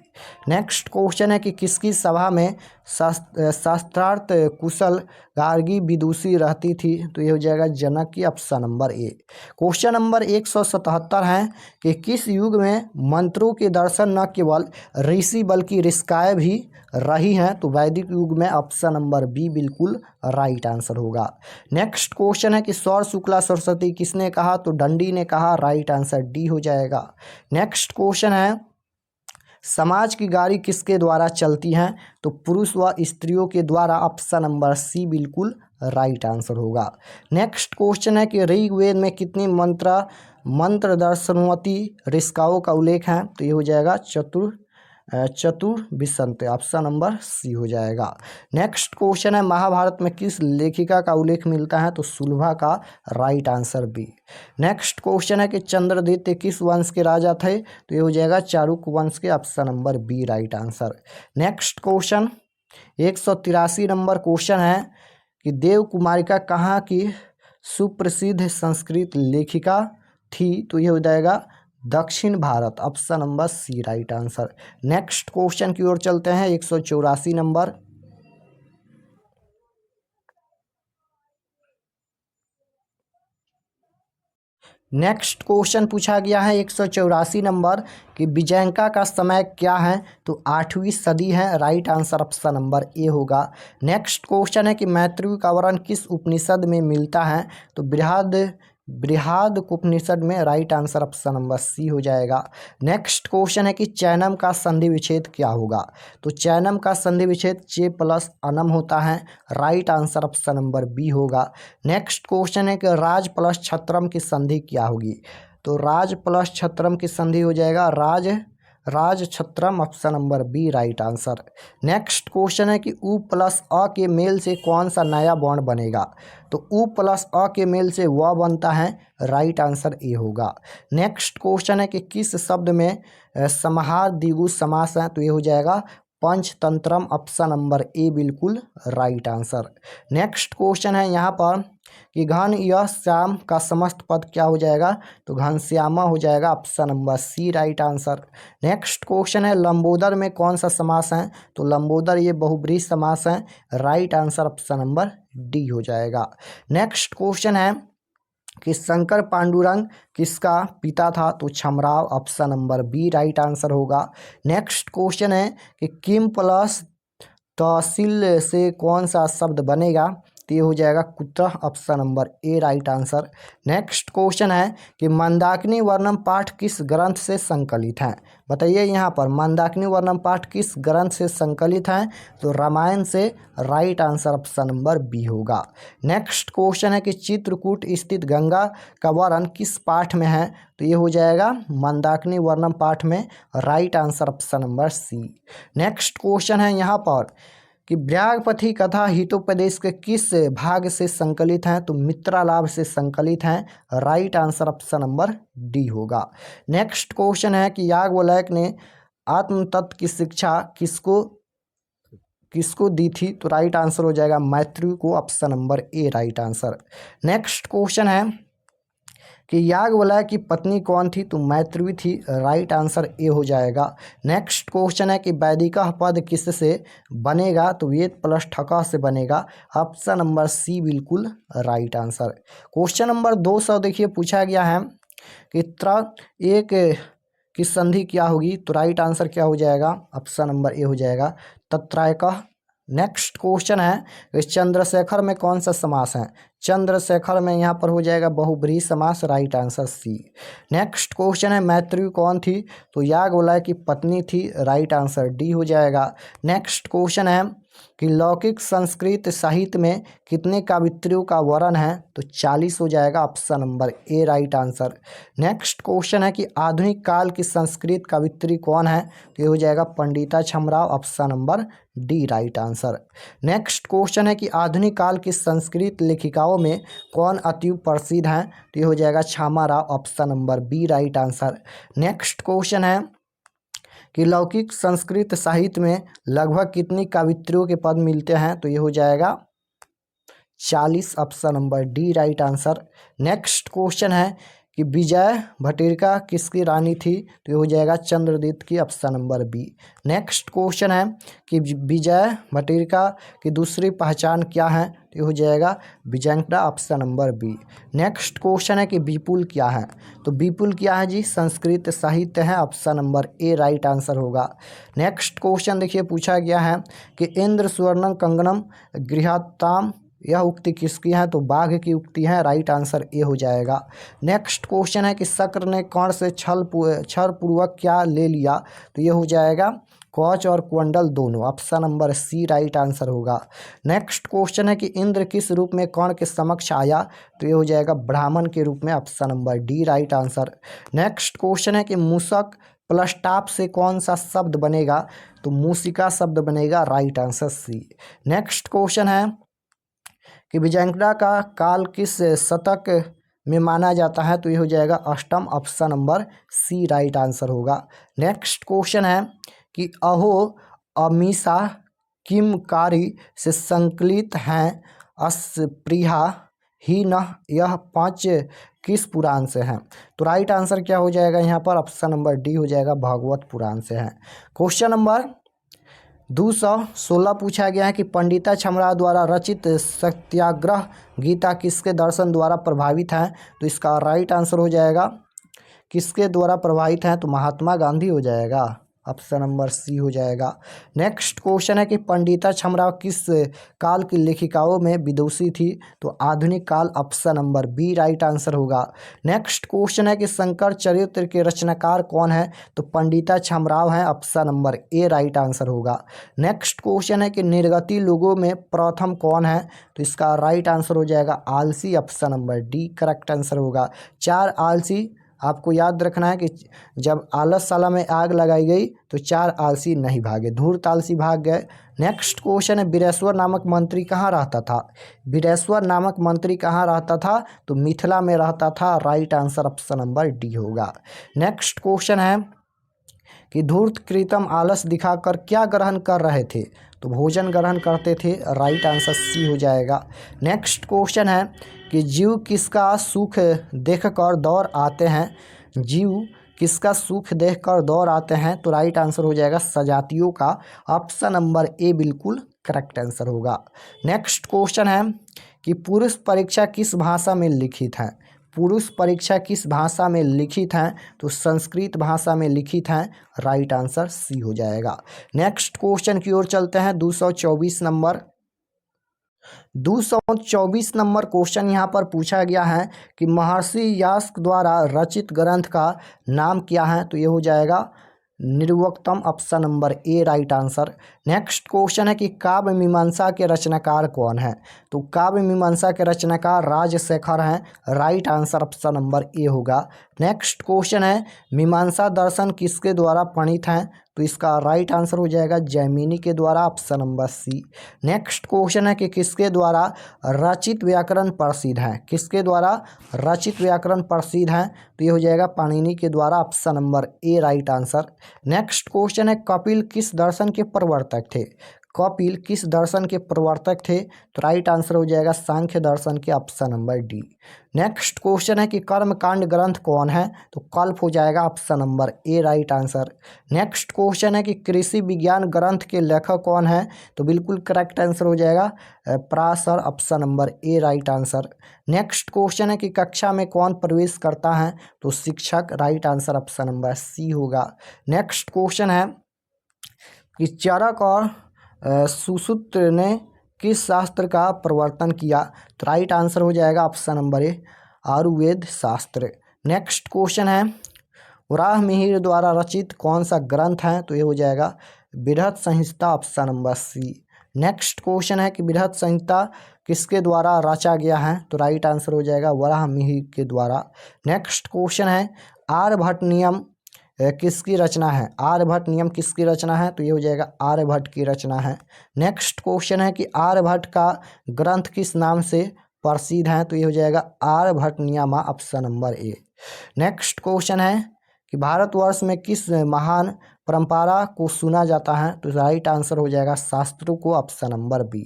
Next question है कि किसकी सभा में शास्त्रार्थ कुशल गार्गी विदुषी रहती थी? तो ये हो जाएगा जनक की। ऑप्शन नंबर ए। क्वेश्चन नंबर 177 है कि किस युग में मंत्रों के दर्शन न केवल ऋषि बल्कि ऋषिकाएं भी रही हैं? तो वैदिक युग में। ऑप्शन नंबर बी बिल्कुल राइट आंसर होगा। नेक्स्ट क्वेश्चन है कि सौर शुक्ला सरस्वती किसने कहा? तो दंडी ने कहा। राइट आंसर डी हो जाएगा। नेक्स्ट क्वेश्चन है समाज की गाड़ी किसके द्वारा चलती हैं? तो पुरुष व स्त्रियों के द्वारा। ऑप्शन नंबर सी बिल्कुल राइट आंसर होगा। नेक्स्ट क्वेश्चन है कि ऋग्वेद में कितनी मंत्र दर्शनवती ऋषिकाओं का उल्लेख है? तो ये हो जाएगा चतुर्विंशति। ऑप्शन नंबर सी हो जाएगा। नेक्स्ट क्वेश्चन है महाभारत में किस लेखिका का उल्लेख मिलता है? तो सुलभा का। Right answer B. Next question है कि चंद्रदित्य किस वंश के राजा थे? तो ये हो जाएगा चालुक्य वंश के। Option number B right answer. Next question 183 number question है कि देव कुमारिका कहाँ की सुप्रसिद्ध संस्कृत लेखिका थी? तो ये हो जाएगा दक्षिण Bharat. Option number C right answer. Next question की ओर चलते हैं 184 नंबर। नेक्स्ट क्वेश्चन पूछा गया है 184 नंबर कि विजयंका का समय क्या है? तो 8वीं सदी है। Right answer option number A होगा। नेक्स्ट क्वेश्चन है कि मैत्रेय का वर्णन किस उपनिषद में मिलता है? तो बृहदारण्यकोपनिषद में, right answer option number C हो जाएगा। नेक्स्ट क्वेश्चन है कि चैनम का संधि विच्छेद क्या होगा? तो चैनम का संधि विच्छेद चे प्लस अनम होता है, right answer option number B होगा। नेक्स्ट क्वेश्चन है कि राज प्लस छत्रम की संधि क्या होगी? तो राज प्लस छत्रम की संधि हो जाएगा राज छत्रम, option number B right answer. Next question है कि उ प्लस अ के मेल से कौन सा नया बॉन्ड बनेगा? तो उ प्लस अ के मेल से वह बनता है, राइट आंसर ए होगा। नेक्स्ट क्वेश्चन है कि किस शब्द में समाहार द्विगु समास है? तो ये हो जाएगा पंचतंत्रम, ऑप्शन नंबर ए बिल्कुल राइट आंसर। नेक्स्ट क्वेश्चन है यहाँ पर कि घन यह श्याम का समस्त पद क्या हो जाएगा? तो घनश्यामा हो जाएगा, option number C right answer. Next question है लंबोदर में कौन सा समास है? तो लंबोदर ये बहुब्रीहि समास है, right answer option number D हो जाएगा। नेक्स्ट क्वेश्चन है कि शंकर पांडुरंग किसका पिता था? तो छमराव, option number B right answer होगा। नेक्स्ट क्वेश्चन है कि किम प्लस तहसील से कौन सा शब्द बनेगा? तो ये हो जाएगा कुतः, option number A right answer. Next question है कि मंदाकिनी वर्णम पाठ किस ग्रंथ से संकलित है? बताइए यहाँ पर मंदाकिनी वर्णम पाठ किस ग्रंथ से संकलित है? तो रामायण से, right answer option number B होगा। नेक्स्ट क्वेश्चन है कि चित्रकूट स्थित गंगा का वर्णन किस पाठ में है? तो ये हो जाएगा मंदाकिनी वर्णम पाठ में, right answer option number C. Next question है यहाँ पर कि ब्यागपथी कथा हितोपदेश के किस भाग से संकलित हैं? तो मित्रालाभ से संकलित हैं, right answer option number D होगा। नेक्स्ट क्वेश्चन है कि याज्ञवल्क्य ने आत्म तत्व की शिक्षा किसको दी थी? तो राइट आंसर हो जाएगा मैत्रेय को, option number A right answer. Next question है कि याज्ञवल्क्य की पत्नी कौन थी? तो मैत्रेयी थी, राइट आंसर ए हो जाएगा। नेक्स्ट क्वेश्चन है कि वैदिकः पद किससे बनेगा? तो वेद प्लस ठकः से बनेगा, ऑप्शन नंबर सी बिल्कुल राइट आंसर। क्वेश्चन नंबर 200 देखिए पूछा गया है कि एक की संधि क्या होगी? तो राइट आंसर क्या हो जाएगा? ऑप्शन नंबर ए हो जाएगा तत्रैकः। नेक्स्ट क्वेश्चन है कि चंद्रशेखर में कौन सा समास है? चंद्रशेखर में यहाँ पर हो जाएगा बहुब्रीहि समास, right answer C. Next question है मैत्रेयी कौन थी? तो याज्ञवल्क्य की पत्नी थी, राइट आंसर डी हो जाएगा। नेक्स्ट क्वेश्चन है कि लौकिक संस्कृत साहित्य में कितने कवित्रियों का वर्णन है? तो 40 हो जाएगा, option number A right answer. Next question है कि आधुनिक काल की संस्कृत कवित्री कौन है? तो ये हो जाएगा पंडिता छमराव, option number D right answer. Next question है कि आधुनिक काल की संस्कृत लेखिकाओं में कौन अति प्रसिद्ध हैं? तो ये हो जाएगा छामा राव, option number B right answer. Next question है कि लौकिक संस्कृत साहित्य में लगभग कितनी कवित्रियों के पद मिलते हैं? तो ये हो जाएगा 40, option number D right answer. Next question है कि विजय भटेरिका किसकी रानी थी? तो ये हो जाएगा चंद्रदत्त की, option number B. Next question है कि विजय भटेरिका की दूसरी पहचान क्या है? तो ये हो जाएगा विजयंकड़ा, option number B. Next question है कि विपुल क्या है? तो विपुल क्या है जी? संस्कृत साहित्य है, option number A right answer होगा। नेक्स्ट क्वेश्चन देखिए पूछा गया है कि इंद्र सुवर्णम कंगनम गृहाताम, यह उक्ति किसकी है? तो बाघ की उक्ति है, राइट आंसर ए हो जाएगा। नेक्स्ट क्वेश्चन है कि शक्र ने कर्ण से छल पूर्वक क्या ले लिया? तो ये हो जाएगा कवच और कुंडल दोनों, option number C right answer होगा। नेक्स्ट क्वेश्चन है कि इंद्र किस रूप में कर्ण के समक्ष आया? तो ये हो जाएगा ब्राह्मण के रूप में, option number D right answer. Next question है कि मूषक प्लस टाप से कौन सा शब्द बनेगा? तो मूषिका शब्द बनेगा, right answer C. Next question है कि विजयंकड़ा का काल किस शतक में माना जाता है? तो ये हो जाएगा अष्टम, option number C right answer होगा। नेक्स्ट क्वेश्चन है कि अहो अमीषा किमकारी से संकलित हैं अस्पृहा ही न, यह 5 किस पुराण से हैं? तो राइट आंसर क्या हो जाएगा यहाँ पर? ऑप्शन नंबर डी हो जाएगा भागवत पुराण से है। क्वेश्चन नंबर 216 पूछा गया है कि पंडिता छमराव द्वारा रचित सत्याग्रह गीता किसके दर्शन द्वारा प्रभावित है? तो इसका राइट आंसर हो जाएगा किसके द्वारा प्रभावित है? तो महात्मा गांधी हो जाएगा। ऑप्शन नंबर सी हो जाएगा। नेक्स्ट क्वेश्चन है कि पंडिता छमराव किस काल की लेखिकाओं में विदुषी थी? तो आधुनिक काल, option number B right answer होगा। नेक्स्ट क्वेश्चन है कि शंकर चरित्र के रचनाकार कौन है? तो पंडिता छमराव हैं, option number A right answer होगा। नेक्स्ट क्वेश्चन है कि निर्गति लोगों में प्रथम कौन है? तो इसका राइट आंसर हो जाएगा आलसी, option number D correct answer होगा। 4 आलसी, आपको याद रखना है कि जब आलसशाला में आग लगाई गई तो 4 आलसी नहीं भागे, धूर्त आलसी भाग गए। नेक्स्ट क्वेश्चन है बिरेश्वर नामक मंत्री कहाँ रहता था? बिरेश्वर नामक मंत्री कहाँ रहता था? तो मिथिला में रहता था, right answer option number D होगा। नेक्स्ट क्वेश्चन है कि धूर्त कृतम आलस दिखाकर क्या ग्रहण कर रहे थे? तो भोजन ग्रहण करते थे, राइट आंसर सी हो जाएगा। नेक्स्ट क्वेश्चन है कि जीव किसका सुख देखकर दौड़ आते हैं? जीव किसका सुख देखकर दौड़ आते हैं? तो राइट आंसर हो जाएगा सजातियों का, ऑप्शन नंबर ए बिल्कुल करेक्ट आंसर होगा। नेक्स्ट क्वेश्चन है कि पुरुष परीक्षा किस भाषा में लिखित है? पुरुष परीक्षा किस भाषा में लिखित हैं? तो संस्कृत भाषा में लिखित हैं, राइट आंसर सी हो जाएगा। नेक्स्ट क्वेश्चन की ओर चलते हैं। 224 नंबर क्वेश्चन यहाँ पर पूछा गया है कि महर्षि यास्क द्वारा रचित ग्रंथ का नाम क्या है? तो ये हो जाएगा निर्वक्तम, option number A right answer. Next question है कि काव्य मीमांसा के रचनाकार कौन है? तो काव्य मीमांसा के रचनाकार राजशेखर हैं, right answer option number A होगा। नेक्स्ट क्वेश्चन है मीमांसा दर्शन किसके द्वारा प्रणीत हैं? तो इसका राइट आंसर हो जाएगा जैमिनी के द्वारा, option number C. Next question है कि किसके द्वारा रचित व्याकरण प्रसिद्ध है? किसके द्वारा रचित व्याकरण प्रसिद्ध है? तो ये हो जाएगा पाणिनि के द्वारा, option number A right answer. Next question है कपिल किस दर्शन के प्रवर्तक थे? कपिल किस दर्शन के प्रवर्तक थे? तो राइट आंसर हो जाएगा सांख्य दर्शन के, option number D. Next question है कि कर्मकांड ग्रंथ कौन है? तो कल्प हो जाएगा, option number A right answer. Next question है कि कृषि विज्ञान ग्रंथ के लेखक कौन है? तो बिल्कुल करेक्ट आंसर हो जाएगा Parashar, option number A right answer. Next question है कि कक्षा में कौन प्रवेश करता है? तो शिक्षक, right answer option number C होगा। नेक्स्ट क्वेश्चन है कि चरक और सुश्रुत ने किस शास्त्र का प्रवर्तन किया? तो राइट आंसर हो जाएगा ऑप्शन नंबर ए आयुर्वेद शास्त्र। नेक्स्ट क्वेश्चन है वराह मिहिर द्वारा रचित कौन सा ग्रंथ है? तो ये हो जाएगा Brihat Samhita, option number C. Next question है कि बृहत संहिता किसके द्वारा रचा गया है? तो राइट आंसर हो जाएगा वराह मिहिर के द्वारा। नेक्स्ट क्वेश्चन है आर्यभट्ट नियम किसकी रचना है? आर्यभट्ट नियम किसकी रचना है? तो ये हो जाएगा आर्यभट्ट की रचना है। नेक्स्ट क्वेश्चन है कि आर्यभट्ट का ग्रंथ किस नाम से प्रसिद्ध है? तो ये हो जाएगा आर्यभट्ट नियमा, ऑप्शन नंबर ए। नेक्स्ट क्वेश्चन है कि भारतवर्ष में किस महान परंपरा को सुना जाता है? तो राइट आंसर हो जाएगा शास्त्रों को, option number B.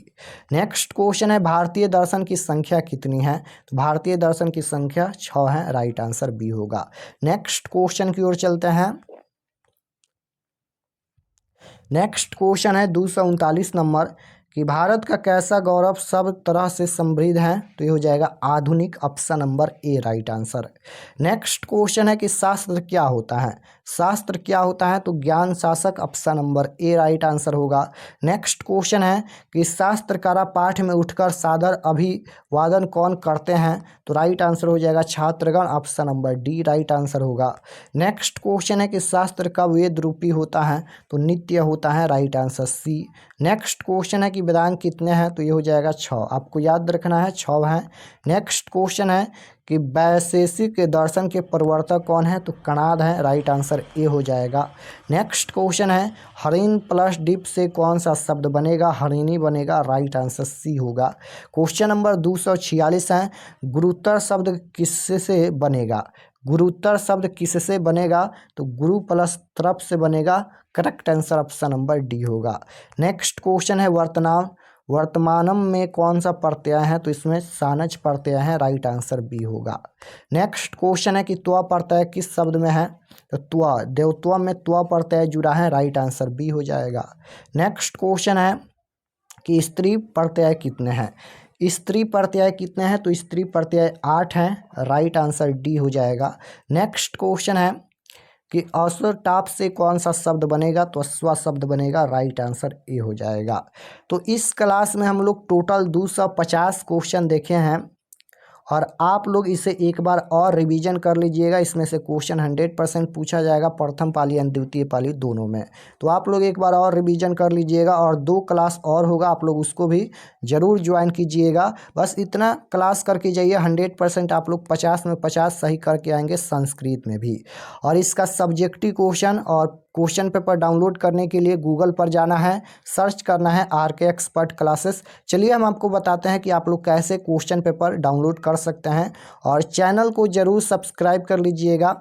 Next question है भारतीय दर्शन की संख्या कितनी है? तो भारतीय दर्शन की संख्या 6 है, राइट आंसर बी होगा। नेक्स्ट क्वेश्चन की ओर चलते हैं। नेक्स्ट क्वेश्चन है 239 नंबर कि भारत का कैसा गौरव सब तरह से समृद्ध है? तो ये हो जाएगा आधुनिक, option number A right answer. Next question है कि शास्त्र क्या होता है? शास्त्र क्या होता है? तो ज्ञान शासक, option number A right answer होगा। नेक्स्ट क्वेश्चन है कि शास्त्रकारा पाठ में उठकर सादर अभिवादन कौन करते हैं? तो राइट आंसर हो जाएगा छात्रगण, option number D right answer होगा। नेक्स्ट क्वेश्चन है कि शास्त्र कब वेद रूपी होता है? तो नित्य होता है, right answer C. Next question है कि वेदांग कितने हैं? तो ये हो जाएगा 6, आपको याद रखना है 6 हैं। नेक्स्ट क्वेश्चन है कि वैशेषिक दर्शन के प्रवर्तक कौन है? तो कणाद है, राइट आंसर ए हो जाएगा। नेक्स्ट क्वेश्चन है हरिण प्लस डिप से कौन सा शब्द बनेगा? हरिणी बनेगा, राइट आंसर सी होगा। क्वेश्चन नंबर 246 है गुरुत्तर शब्द किससे बनेगा? गुरुत्तर शब्द किससे बनेगा? तो गुरु प्लस तरफ से बनेगा, correct answer option number D होगा। नेक्स्ट क्वेश्चन है वर्तमानम में कौन सा प्रत्यय है? तो इसमें सानच प्रत्यय है, राइट आंसर बी होगा। नेक्स्ट क्वेश्चन है कि त्व प्रत्यय किस शब्द में है? तो त्व, देवत्व में त्व प्रत्यय जुड़ा है, राइट आंसर बी हो जाएगा। नेक्स्ट क्वेश्चन है कि स्त्री प्रत्यय कितने हैं? स्त्री प्रत्यय कितने हैं? तो स्त्री प्रत्यय 8 हैं, राइट आंसर डी हो जाएगा। नेक्स्ट क्वेश्चन है कि असोटाप से कौन सा शब्द बनेगा, तो अश्वा शब्द बनेगा, राइट आंसर ए हो जाएगा। तो इस क्लास में हम लोग टोटल 250 क्वेश्चन देखे हैं और आप लोग इसे एक बार और रिवीजन कर लीजिएगा। इसमें से क्वेश्चन 100% पूछा जाएगा प्रथम पाली और द्वितीय पाली दोनों में। तो आप लोग एक बार और रिवीजन कर लीजिएगा और 2 क्लास और होगा, आप लोग उसको भी ज़रूर ज्वाइन कीजिएगा। बस इतना क्लास करके जाइए, 100% आप लोग 50 में 50 सही करके आएंगे संस्कृत में भी। और इसका सब्जेक्टिव क्वेश्चन और क्वेश्चन पेपर डाउनलोड करने के लिए गूगल पर जाना है, सर्च करना है RK एक्सपर्ट क्लासेस। चलिए हम आपको बताते हैं कि आप लोग कैसे क्वेश्चन पेपर डाउनलोड कर सकते हैं और चैनल को ज़रूर सब्सक्राइब कर लीजिएगा।